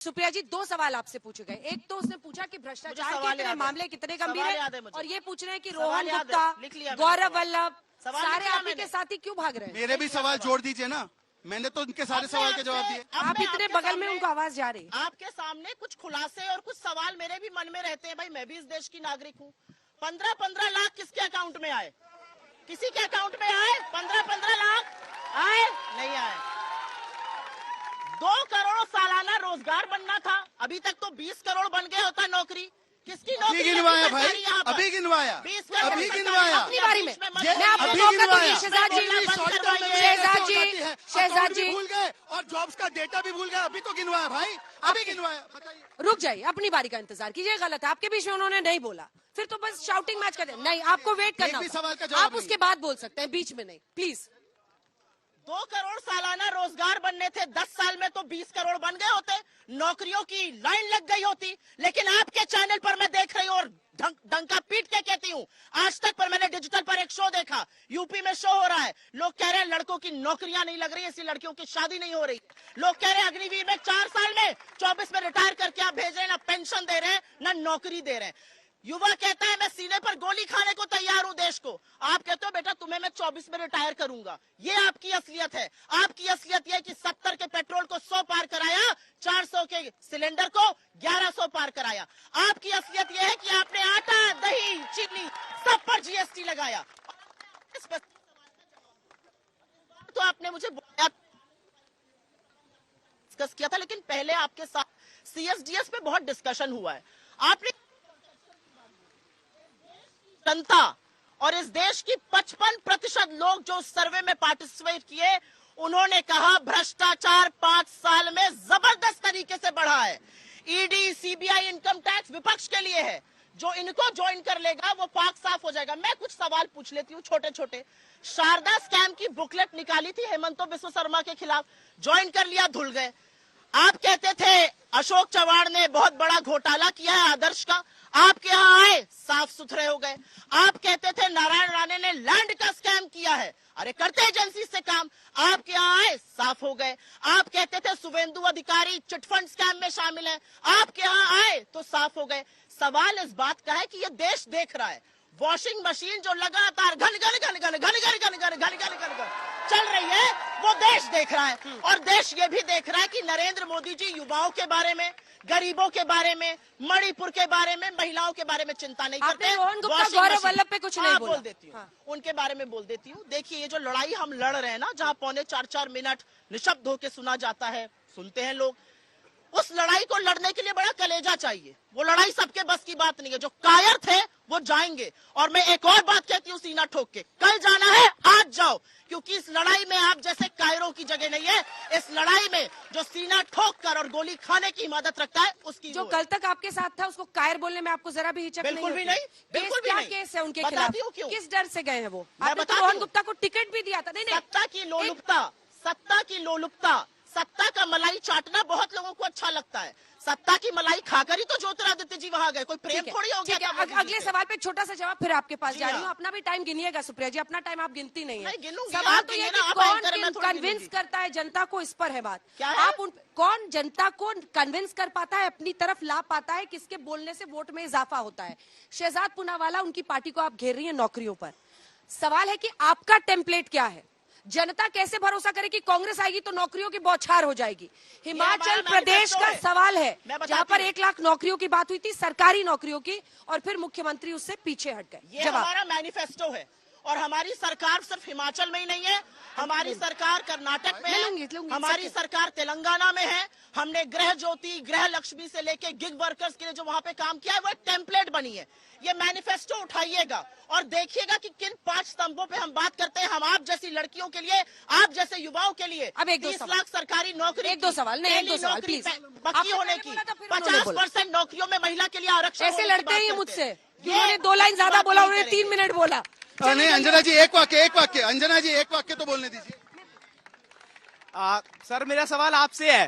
सुप्रिया जी, दो सवाल आपसे पूछे गए। एक तो उसने पूछा कि भ्रष्टाचार के इतने मामले कितने गंभीर हैं, और ये पूछ रहे हैं कि रोहन गुप्ता, गौरव वल्लभ सारे आप ही के साथ ही क्यों भाग रहे हैं? मेरे भी सवाल जोड़ दीजिए ना, मैंने तो उनके सारे सवाल के जवाब दिए। आप इतने बगल में उनको आवाज जा रही है। आपके सामने कुछ खुलासे और कुछ सवाल मेरे भी मन में रहते हैं। भाई मैं भी इस देश की नागरिक हूँ। 15-15 लाख किसके अकाउंट में आए? किसी के अकाउंट में आए? 15-15 लाख आए? नहीं आए। 2 करोड़ सालाना रोजगार बनना था, अभी तक तो 20 करोड़ बन गए होता नौकरी। किसकी नौकरी? गिनवाया भाई, अभी गिनवाया, अभी गिनवाया। अपनी बारी में मैं आपको मौका दूंगी। शहजाद जी भूल गए और जॉब्स का डेटा भी भूल गए। अभी तो गिनवाया भाई, अभी गिनवाया। बताइए, रुक जाइए, अपनी बारी का इंतजार कीजिए। गलत है, आपके बीच में उन्होंने नहीं बोला, फिर तो बस शाउटिंग मैच कर दे। नहीं, आपको वेट करना होगा। आप उसके बाद बोल सकते हैं, बीच में नहीं, प्लीज। 2 करोड़ सालाना रोजगार बनने थे, 10 साल में तो 20 करोड़ बन गए होते, नौकरियों की लाइन लग गई होती। लेकिन आपके चैनल पर मैं देख रही हूँ और डंका पीट के कहती हूँ, आज तक पर मैंने डिजिटल पर एक शो देखा, यूपी में शो हो रहा है, लोग कह रहे हैं लड़कों की नौकरियां नहीं लग रही, ऐसी लड़कियों की शादी नहीं हो रही। लोग कह रहे हैं अग्निवीर में 4 साल में 24 में रिटायर करके आप भेज रहे हैं, ना पेंशन दे रहे हैं ना नौकरी दे रहे हैं। युवा कहता है मैं सीने पर गोली खाने को तैयार हूं देश को। आप कहते हो बेटा तुम्हें मैं 24 में रिटायर करूंगा। ये आपकी असलियत है। आपकी असलियत यह है कि 70 के पेट्रोल को 100 पार कराया, 400 के सिलेंडर को 1100 पार कराया। आपकी असलियत यह है कि आपने आटा, दही, चीनी सब पर जीएसटी लगाया। तो आपने मुझे डिस्कस किया था, लेकिन पहले आपके साथ सीएसडीएस पे बहुत डिस्कशन हुआ है। आपने जनता और इस देश की 55% लोग जो सर्वे में पार्टिसिपेट किए, उन्होंने कहा भ्रष्टाचार 5 साल में जबरदस्त तरीके से बढ़ा है। ईडी, सीबीआई, इनकम टैक्स विपक्ष के लिए है, जो इनको ज्वाइन कर लेगा वो पाक साफ हो जाएगा। मैं कुछ सवाल पूछ लेती हूँ छोटे छोटे। शारदा स्कैम की बुकलेट निकाली थी हेमंत बिस्व शर्मा के खिलाफ, ज्वाइन कर लिया, धुल गए। आप कहते थे अशोक चव्हाण ने बहुत बड़ा घोटाला किया है आदर्श का, आपके यहाँ आए साफ सुथरे हो गए। आप कहते थे नारायण राणे ने लैंड का स्कैम किया है, अरे करते एजेंसी से काम, आपके यहाँ आए साफ हो गए। आप कहते थे शुभेंदु अधिकारी चिटफंड स्कैम में शामिल है, आपके यहाँ आए तो साफ हो गए। सवाल इस बात का है कि ये देश देख रहा है, वॉशिंग मशीन जो लगातार घन घन घन घन घन घन घन घन घन घन घन घन चल रही है, वो देश देख रहा है। और देश ये भी देख रहा है कि नरेंद्र मोदी जी युवाओं के बारे में, गरीबों के बारे में, मणिपुर के बारे में, महिलाओं के बारे में चिंता नहीं करते। गौरव वल्लभ पे कुछ नहीं बोल देती हूँ, उनके बारे में बोल देती हूँ। देखिए ये जो लड़ाई हम लड़ रहे हैं ना, जहाँ 3.25-4 मिनट निशब्द होकर सुना जाता है, सुनते हैं लोग, उस लड़ाई को लड़ने के लिए बड़ा कलेजा चाहिए। वो लड़ाई सबके बस की बात नहीं है। जो कायर थे वो जाएंगे। और मैं एक और बात कहती हूँ सीना ठोक के, कल जाना है आज जाओ, क्योंकि इस लड़ाई में आप जैसे कायरों की जगह नहीं है। इस लड़ाई में जो सीना ठोक कर और गोली खाने की हिम्मत रखता है उसकी जो कल तक आपके साथ था उसको कायर बोलने में आपको जरा भी हिचक नहीं? बिल्कुल भी नहीं, बिल्कुल भी नहीं। केस है उनके खिलाफ? किस डर से गए हैं वो? आपने तो रोहन गुप्ता को टिकट भी दिया था। नहीं, सत्ता की लोलुपता, सत्ता की लोलुपता, सत्ता का मलाई चाटना बहुत लोगों को अच्छा लगता है। सत्ता की मलाई खाकर ही तो ज्योतिरादित्य जी वहां गए, कोई प्रेम थोड़ी हो गया। अगले सवाल पे छोटा सा जवाब फिर आपके पास जा रही हूँ। अपना भी टाइम गिनिएगा सुप्रिया जी, अपना टाइम आप गिनती नहीं है। सवाल तो ये कौन कन्विंस करता है जनता को, इस पर है बात। आप कौन जनता को कन्विंस कर पाता है, अपनी तरफ ला पाता है, किसके बोलने से वोट में इजाफा होता है। शहजाद पूनावाला, उनकी पार्टी को आप घेर रही है नौकरियों पर। सवाल है कि आपका टेम्पलेट क्या है? जनता कैसे भरोसा करे कि कांग्रेस आएगी तो नौकरियों की बौछार हो जाएगी? हिमाचल प्रदेश का सवाल है, जहां पर 1 लाख नौकरियों की बात हुई थी, सरकारी नौकरियों की, और फिर मुख्यमंत्री उससे पीछे हट गए। ये हमारा मैनिफेस्टो है। और हमारी सरकार सिर्फ हिमाचल में ही नहीं है, हमारी सरकार कर्नाटक में है, हमारी सरकार तेलंगाना में है। हमने गृह ज्योति, गृह लक्ष्मी से लेके गिग वर्कर्स के लिए जो वहाँ पे काम किया है, वो एक टेम्पलेट बनी है। ये मैनिफेस्टो उठाइएगा और देखिएगा कि किन 5 स्तंभों पे हम बात करते हैं। हम आप जैसी लड़कियों के लिए, आप जैसे युवाओं के लिए अब 30 लाख सरकारी नौकरी, 1-2 सवाल नहीं, 1-2 सवाल प्लीज, पक्की होने की, 50% नौकरियों में महिला के लिए आरक्षण। ऐसे लड़ते हैं मुझसे, उन्होंने 2 लाइन ज्यादा बोला, उन्होंने 3 मिनट बोला। नहीं अंजना जी, एक वाक्य, अंजना जी एक वाक्य तो बोलने दीजिए। सर मेरा सवाल आपसे है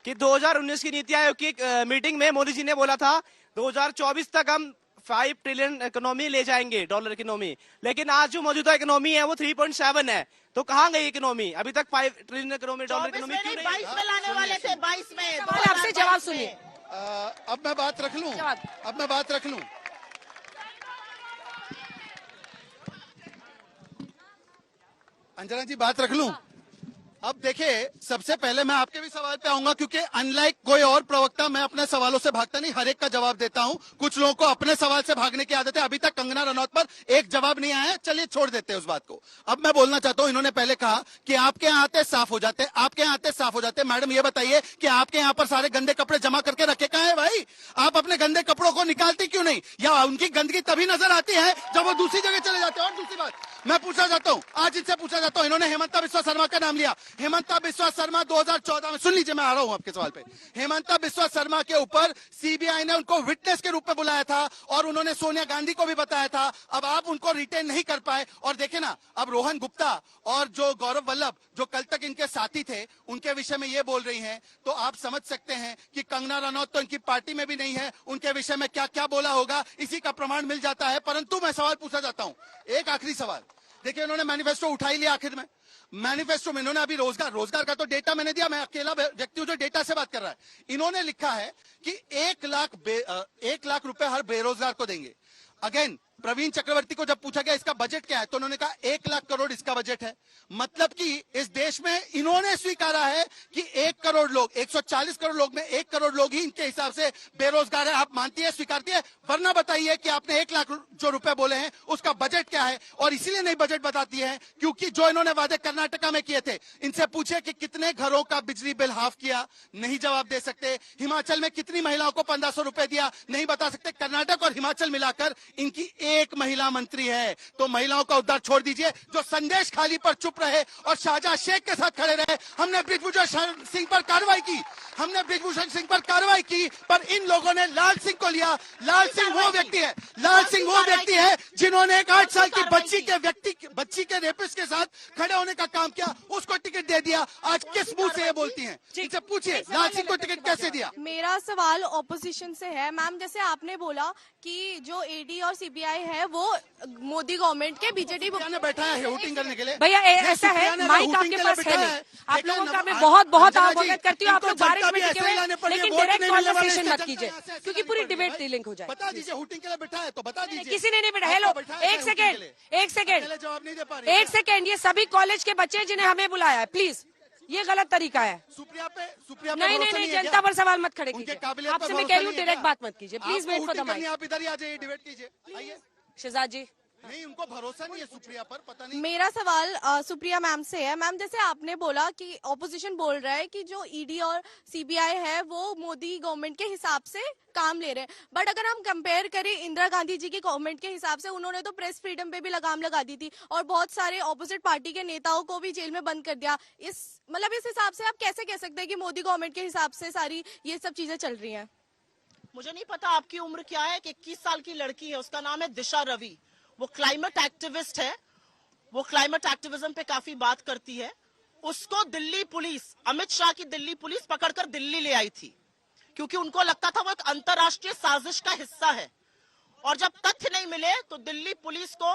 कि 2019 की नीति आयोग की मीटिंग में मोदी जी ने बोला था 2024 तक हम 5 ट्रिलियन इकोनॉमी ले जाएंगे, डॉलर इकोनॉमी, लेकिन आज जो मौजूदा इकोनॉमी है वो 3.7 है। तो कहाँ गई इकोनॉमी? अभी तक 5 ट्रिलियन इकोनॉमी, डॉलर 24 इकोनॉमी में क्यों नहीं, नहीं? 22 में लाने वाले थे, 22 में। सवाल आपसे जवाब सुनिए। अब मैं बात रख लूं, जवाब। अब मैं बात रख लूं। अंजना जी बात रख लूं। अब देखिए, सबसे पहले मैं आपके भी सवाल पे आऊंगा, क्योंकि अनलाइक कोई और प्रवक्ता मैं अपने सवालों से भागता नहीं, हर एक का जवाब देता हूं। कुछ लोगों को अपने सवाल से भागने की आदत है। अभी तक कंगना रनौत पर एक जवाब नहीं आया, चलिए छोड़ देते हैं उस बात को। अब मैं बोलना चाहता हूं, इन्होंने पहले कहा कि आपके यहाँ आते साफ हो जाते, आपके यहाँ आते साफ हो जाते। मैडम ये बताइए कि आपके यहाँ पर सारे गंदे कपड़े जमा करके रखे कहाँ है भाई? आप अपने गंदे कपड़ों को निकालती क्यों नहीं? या उनकी गंदगी तभी नजर आती है जब वो दूसरी जगह चले जाते हैं। और दूसरी बात मैं पूछना चाहता हूं, आज इनसे पूछना चाहता हूं, इन्होंने हेमंता बिस्वा शर्मा का नाम लिया। हेमंता बिस्वा शर्मा 2014 में, सुन लीजिए मैं आ रहा हूं आपके सवाल पे। हेमंता बिस्वा शर्मा के ऊपर सीबीआई ने उनको विटनेस के रूप में बुलाया था और उन्होंने सोनिया गांधी को भी बताया था। अब आप उनको रिटेन नहीं कर पाए। और देखे ना, अब रोहन गुप्ता और जो गौरव वल्लभ, जो कल तक इनके साथी थे, उनके विषय में ये बोल रही हैं, तो आप समझ सकते हैं कि कंगना रनौत तो इनकी पार्टी में भी नहीं है, उनके विषय में क्या क्या बोला होगा इसी का प्रमाण मिल जाता है। परंतु मैं सवाल पूछना चाहता हूं, एक आखिरी सवाल। देखिए, इन्होंने मैनिफेस्टो उठा ही लिया आखिर में। मैनिफेस्टो में इन्होंने अभी रोजगार का तो डेटा मैंने दिया, मैं अकेला व्यक्ति हूं जो डेटा से बात कर रहा है। इन्होंने लिखा है कि 1 लाख रुपए हर बेरोजगार को देंगे। अगेन, प्रवीण चक्रवर्ती को जब पूछा गया इसका बजट क्या है, तो उन्होंने कहा 1 लाख करोड़ इसका बजट है। मतलब कि इस देश में इन्होंने स्वीकारा है कि 1 करोड़ लोग, 140 करोड़ लोग में 1 करोड़ लोग ही इनके हिसाब से बेरोजगार है। आप मानती है, स्वीकारती है? वरना बताइए कि आपने 1 लाख जो रुपए बोले हैं उसका बजट क्या है। और इसीलिए नहीं बजट बताती है क्योंकि जो इन्होंने वादे कर्नाटका में किए थे, इनसे पूछे कि कितने घरों का बिजली बिल हाफ किया, नहीं जवाब दे सकते। हिमाचल में कितनी महिलाओं को 1500 रुपए दिया, नहीं बता सकते। कर्नाटक और हिमाचल मिलाकर इनकी एक महिला मंत्री है। तो महिलाओं का उद्धार छोड़ दीजिए, जो संदेश खाली पर चुप रहे और शाहजहां शेख के साथ खड़े रहे। हमने बृजभूषण सिंह पर कार्रवाई की, हमने बृजभूषण सिंह पर कार्रवाई की, पर इन लोगों ने लाल सिंह को लिया। लाल सिंह वो व्यक्ति है, लाल सिंह वो व्यक्ति है जिन्होंने एक 8 साल की बच्ची के रेपिस्ट के साथ खड़े होने का काम किया, उसको टिकट दे दिया। आज किस मुंह से ये बोलती हैं? इनसे पूछिए, लाल सिंह को टिकट कैसे दिया? मेरा सवाल ऑपोजिशन से है। मैम, जैसे आपने बोला कि जो ईडी और सीबीआई है वो मोदी गवर्नमेंट के बीजेडी ने बैठा है वोटिंग करने के लिए। भैया ऐसा है, माइक आपके पास है नहीं। आप लोगों का मैं बहुत बहुत अवगत करती हूँ। आप लोग बारिश में टिके हुए, लेकिन डायरेक्ट कॉन्वर्सेशन मत कीजिए क्योंकि पूरी डिबेट लिंक हो जाए। बता दीजिए, हुटिंग के लिए बैठा है तो बता दीजिए। किसी ने नहीं बैठा। हेलो, एक सेकेंड, जवाब नहीं दे पा रहे। 1 सेकेंड। ये सभी कॉलेज के बच्चे हैं जिन्हें हमें बुलाया है, प्लीज ये गलत तरीका है। सुप्रिया पे नहीं, जनता पर सवाल मत खड़े कीजिए। आपसे मैं कह रही हूँ डायरेक्ट बात मत कीजिए, please wait for the mic. आप इधर ही आ जाइए, डिबेट कीजिए, आइए। शहजाद जी, नहीं, उनको भरोसा नहीं है सुप्रिया पर, पता नहीं। मेरा सवाल सुप्रिया मैम से है। मैम, जैसे आपने बोला कि ऑपोजिशन बोल रहा है कि जो ईडी और सीबीआई है वो मोदी गवर्नमेंट के हिसाब से काम ले रहे हैं, बट अगर हम कंपेयर करें इंदिरा गांधी जी की गवर्नमेंट के हिसाब से, उन्होंने तो प्रेस फ्रीडम पे भी लगाम लगा दी थी और बहुत सारे ऑपोजिट पार्टी के नेताओं को भी जेल में बंद कर दिया। इस हिसाब से आप कैसे कह सकते हैं कि मोदी गवर्नमेंट के हिसाब से सारी ये सब चीजें चल रही हैं? मुझे नहीं पता आपकी उम्र क्या है। कि 21 साल की लड़की है, उसका नाम है दिशा रवि। वो क्लाइमेट एक्टिविस्ट है, वो क्लाइमेट एक्टिविज्म पे काफी बात करती है। उसको दिल्ली पुलिस, अमित शाह की दिल्ली पुलिस पकड़कर दिल्ली ले आई थी क्योंकि उनको लगता था वो एक अंतरराष्ट्रीय साजिश का हिस्सा है। और जब तथ्य नहीं मिले तो दिल्ली पुलिस को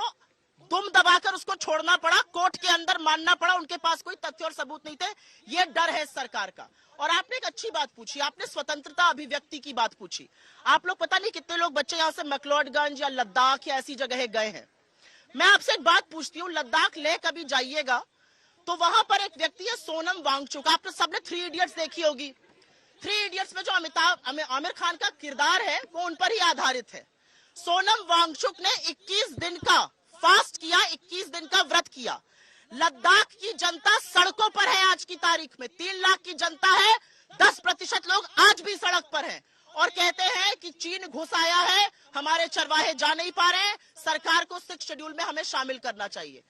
दुम दबाकर उसको छोड़ना पड़ा, कोर्ट के अंदर मानना पड़ा। उनके पास कोई तथ्य और सबूत नहीं थे। ये डर है सरकार का। और आपने एक अच्छी बात पूछी, आपने स्वतंत्रता अभिव्यक्ति की बात पूछी। आप लोग पता नहीं कितने लोग बच्चे यहाँ से मैक्लोडगंज या लद्दाख या ऐसी जगह गए हैं। मैं आपसे एक बात पूछती हूँ, लद्दाख लेह कभी जाइएगा तो वहां पर एक व्यक्ति है सोनम वांगचुक। आपने सबने 3 इडियट्स देखी होगी। 3 इडियट्स में जो आमिर खान का किरदार है वो उन पर ही आधारित है। सोनम वांगचुक ने 21 दिन का फास्ट किया, 21 दिन का व्रत किया। लद्दाख की जनता सड़कों पर है आज की तारीख में। 3 लाख की जनता है, 10% लोग आज भी सड़क पर हैं और कहते हैं कि चीन घुस आया है, हमारे चरवाहे जा नहीं पा रहे हैं, सरकार को 6 शेड्यूल में हमें शामिल करना चाहिए।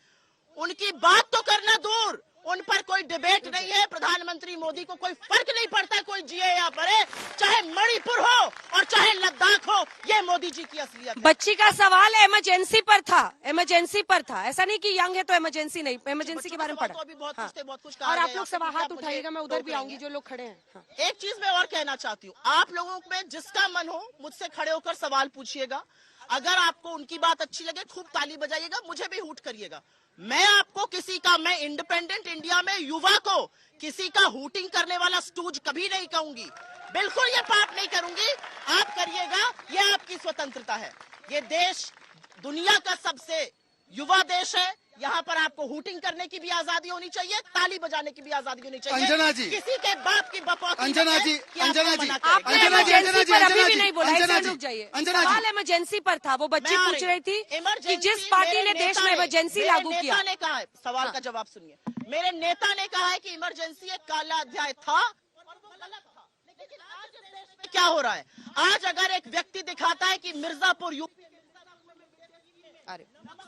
उनकी बात तो करना दूर, उन पर कोई डिबेट नहीं है। प्रधानमंत्री मोदी को कोई फर्क नहीं पड़ता कोई जिए या मरे, चाहे मणिपुर हो और चाहे लद्दाख हो। ये मोदी जी की असलियत है। बच्ची का सवाल इमरजेंसी पर था, इमरजेंसी पर था। ऐसा नहीं कि यंग है तो इमरजेंसी नहीं, इमरजेंसी के बारे में पढ़ा। बहुत कुछ कहा और आप लोग सब हाथ उठाइएगा, मैं उधर भी आऊंगी जो लोग खड़े हैं। एक चीज मैं और कहना चाहती हूँ, आप लोगों में जिसका मन हो मुझसे खड़े होकर सवाल पूछिएगा। अगर आपको उनकी बात अच्छी लगे खूब ताली बजाइएगा, मुझे भी हूट करिएगा। मैं आपको मैं इंडिपेंडेंट इंडिया में युवा को किसी का हुटिंग करने वाला स्टूज कभी नहीं कहूंगी, बिल्कुल ये पाप नहीं करूंगी। आप करिएगा, ये आपकी स्वतंत्रता है। ये देश दुनिया का सबसे युवा देश है। यहाँ पर आपको हुटिंग करने की भी आजादी होनी चाहिए, ताली बजाने की भी आजादी होनी चाहिए। अंजना जी, किसी के बाप की बपौती अंजना जी, अंजना जी, आपने इमरजेंसी पर अभी भी नहीं बोला, इसलिए रुक जाइए। सवाल इमरजेंसी पर था, वो बच्ची पूछ रही थी कि जिस पार्टी ने देश में इमरजेंसी लागू किया। नेता ने कहा है, सवाल का जवाब सुनिए। मेरे नेता ने कहा है कि इमरजेंसी एक काला अध्याय था और वो गलत था। लेकिन आज इस देश में क्या हो रहा है? आज अगर एक व्यक्ति दिखाता है कि मिर्जापुर यूपी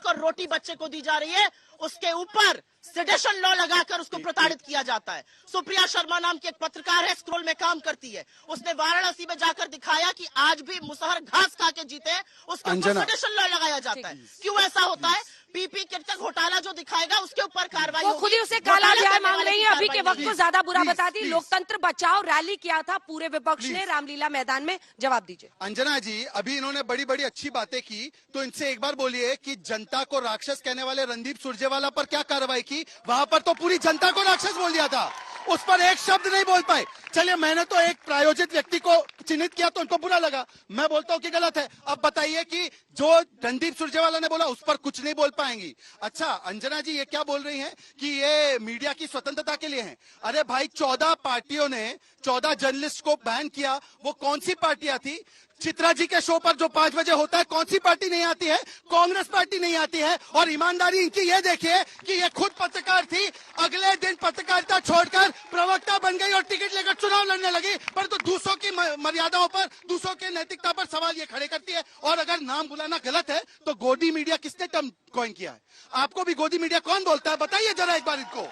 और रोटी बच्चे को दी जा रही है, उसके ऊपर सेडेशन लॉ लगाकर उसको प्रताड़ित किया जाता है। सुप्रिया शर्मा नाम की एक पत्रकार है, स्क्रोल में काम करती है, उसने वाराणसी में जाकर दिखाया कि आज भी मुसहर घास खा के जीते हैं, उसके ऊपर सेडेशन लॉ लगाया जाता है। क्यों ऐसा होता है? पीपी किट घोटाला जो दिखाएगा उसके ऊपर कार्रवाई। वो खुद ही उसे काला अध्याय मांग रही है। अभी के वक्त को ज्यादा बुरा बताती। लोकतंत्र बचाओ रैली किया था पूरे विपक्ष ने रामलीला मैदान में, जवाब दीजिए। अंजना जी, अभी इन्होंने बड़ी बड़ी अच्छी बातें की, तो इनसे एक बार बोलिए कि जनता को राक्षस कहने वाले रणदीप सुरजेवाला पर क्या कार्रवाई की? वहां पर तो पूरी जनता को राक्षस बोल दिया था, उस पर एक शब्द नहीं बोल पाए। चलिए, मैंने तो एक प्रायोजित व्यक्ति को चिन्हित किया तो उनको बुरा लगा, मैं बोलता हूँ कि गलत है। अब बताइए कि जो रणदीप सुरजेवाला ने बोला उस पर कुछ नहीं बोल पाएंगी। अच्छा, अंजना जी ये क्या बोल रही हैं कि ये मीडिया की स्वतंत्रता के लिए है? अरे भाई, 14 पार्टियों ने 14 जर्नलिस्ट को बैन किया, वो कौन सी पार्टियां थी? चित्रा जी के शो पर जो 5 बजे होता है, कौन सी पार्टी नहीं आती है? कांग्रेस पार्टी नहीं आती है। और ईमानदारी इनकी ये देखिए कि ये खुद पत्रकार थी, अगले दिन पत्रकारिता छोड़कर प्रवक्ता बन गई और टिकट लेकर चुनाव लड़ने लगी, परंतु दूसरों की मर्यादाओं पर, दूसरों की नैतिकता पर सवाल ये खड़े करती है। और अगर नाम बुलाना गलत है तो गोदी मीडिया किसने टर्म कॉइन किया है? आपको भी गोदी मीडिया कौन बोलता है? बताइए जरा एक बार इनको।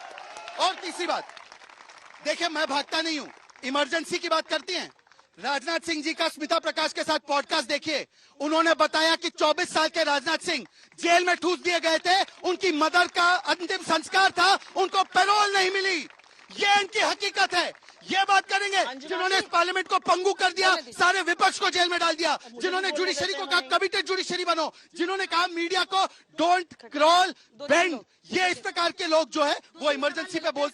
और तीसरी बात, देखिए मैं भागता नहीं हूं, इमरजेंसी की बात करती हैं। राजनाथ सिंह जी का स्मिता प्रकाश के साथ पॉडकास्ट देखिए, उन्होंने बताया कि 24 साल के राजनाथ सिंह जेल में ठूस दिए गए थे, उनकी मदर का अंतिम संस्कार था, उनको पैरोल नहीं मिली। ये इनकी हकीकत है। ये बात करेंगे जिन्होंने इस पार्लियामेंट को पंगु कर दिया, सारे विपक्ष को जेल में डाल दिया, जिन्होंने जुडिशरी को कहा कमिटेड जुडिशरी बनो, जिन्होंने कहा मीडिया को डोंट क्रॉल बेंड। ये इस प्रकार के लोग जो है वो इमरजेंसी पे बोलते